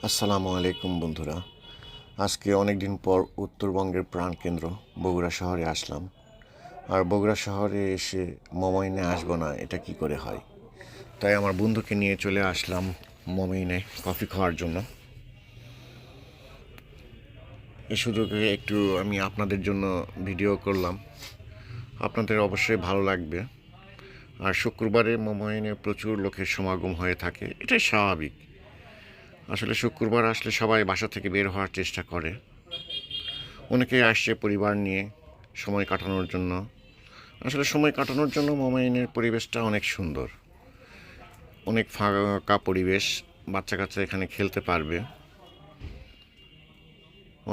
আসসালামু আলাইকুম বন্ধুরা। আজকে অনেক দিন পর উত্তরবঙ্গের প্রাণকেন্দ্র বগুড়া শহরে আসলাম। আর বগুড়া শহরে এসে মমইনে আসবো না, এটা কি করে হয়? তাই আমার বন্ধুকে নিয়ে চলে আসলাম মমইনে কফি খাওয়ার জন্য। এ সুযোগে একটু আমি আপনাদের জন্য ভিডিও করলাম, আপনাদের অবশ্যই ভালো লাগবে। আর শুক্রবারে মমইনে প্রচুর লোকের সমাগম হয়ে থাকে, এটাই স্বাভাবিক। আসলে শুক্রবার আসলে সবাই বাসা থেকে বের হওয়ার চেষ্টা করে। অনেকেই আসছে পরিবার নিয়ে সময় কাটানোর জন্য। আসলে সময় কাটানোর জন্য মোমাইনের পরিবেশটা অনেক সুন্দর, অনেক ফাঁকা পরিবেশ, বাচ্চা কাচ্চা এখানে খেলতে পারবে।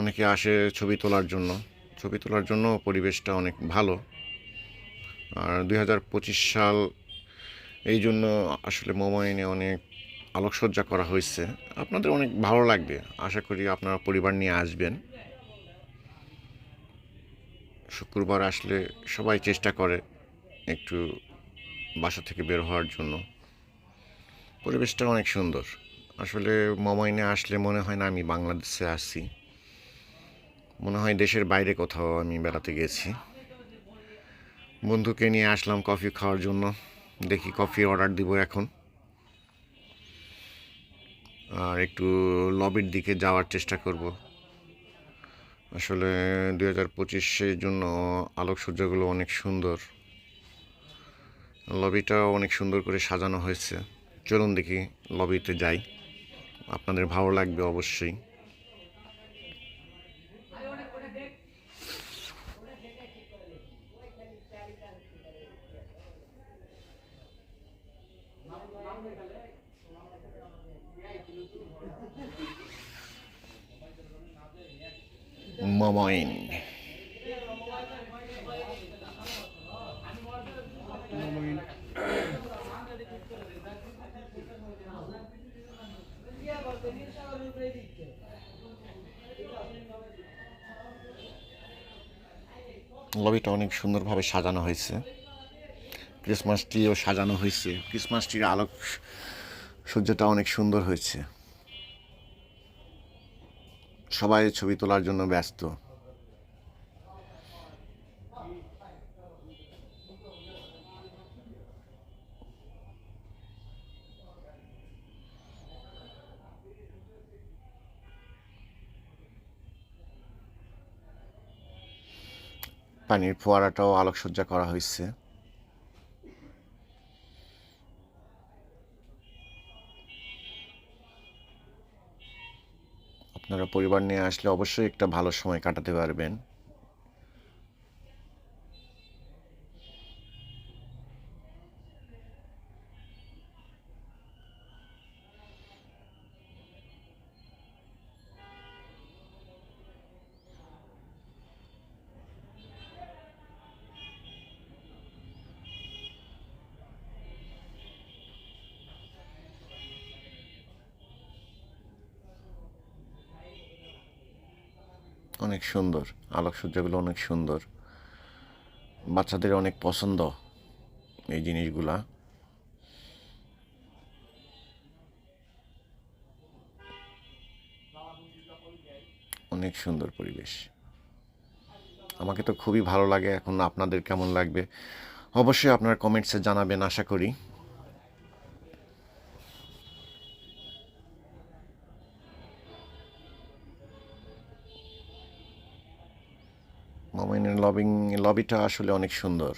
অনেকে আসে ছবি তোলার জন্য পরিবেশটা অনেক ভালো। আর 2025 সাল, এই জন্য আসলে মোমাইনে অনেক আলোকসজ্জা করা হয়েছে। আপনাদের অনেক ভালো লাগবে, আশা করি আপনারা পরিবার নিয়ে আসবেন। শুক্রবার আসলে সবাই চেষ্টা করে একটু বাসা থেকে বের হওয়ার জন্য। পরিবেশটা অনেক সুন্দর। আসলে মমাইনে আসলে মনে হয় না আমি বাংলাদেশে আসছি, মনে হয় দেশের বাইরে কোথাও আমি বেড়াতে গেছি। বন্ধুকে নিয়ে আসলাম কফি খাওয়ার জন্য। দেখি কফি অর্ডার দিব এখন, আর একটু লবির দিকে যাওয়ার চেষ্টা করব। আসলে 2025-এর জন্য আলোকসজ্জাগুলো অনেক সুন্দর, লবিটাও অনেক সুন্দর করে সাজানো হয়েছে। চলুন দেখি লবিতে যাই, আপনাদের ভালো লাগবে অবশ্যই। মমইন লবিটা অনেক সুন্দরভাবে সাজানো হয়েছে। ক্রিসমাস ট্রিও সাজানো হয়েছে, ক্রিসমাস ট্রির আলোক সজ্জাটা অনেক সুন্দর হয়েছে। সবাই ছবি তোলার জন্য ব্যস্ত। পানির ফোয়ারাটাও আলোকসজ্জা করা হয়েছে। আপনারা পরিবার নিয়ে আসলে অবশ্যই একটা ভালো সময় কাটাতে পারবেন। অনেক সুন্দর, আলোকসজ্জাগুলো অনেক সুন্দর, বাচ্চাদের অনেক পছন্দ এই জিনিসগুলা। অনেক সুন্দর পরিবেশ, আমাকে তো খুবই ভালো লাগে। এখন আপনাদের কেমন লাগবে অবশ্যই আপনার কমেন্টসে জানাবেন, আশা করি। মোমাইনের লবিটা আসলে অনেক সুন্দর।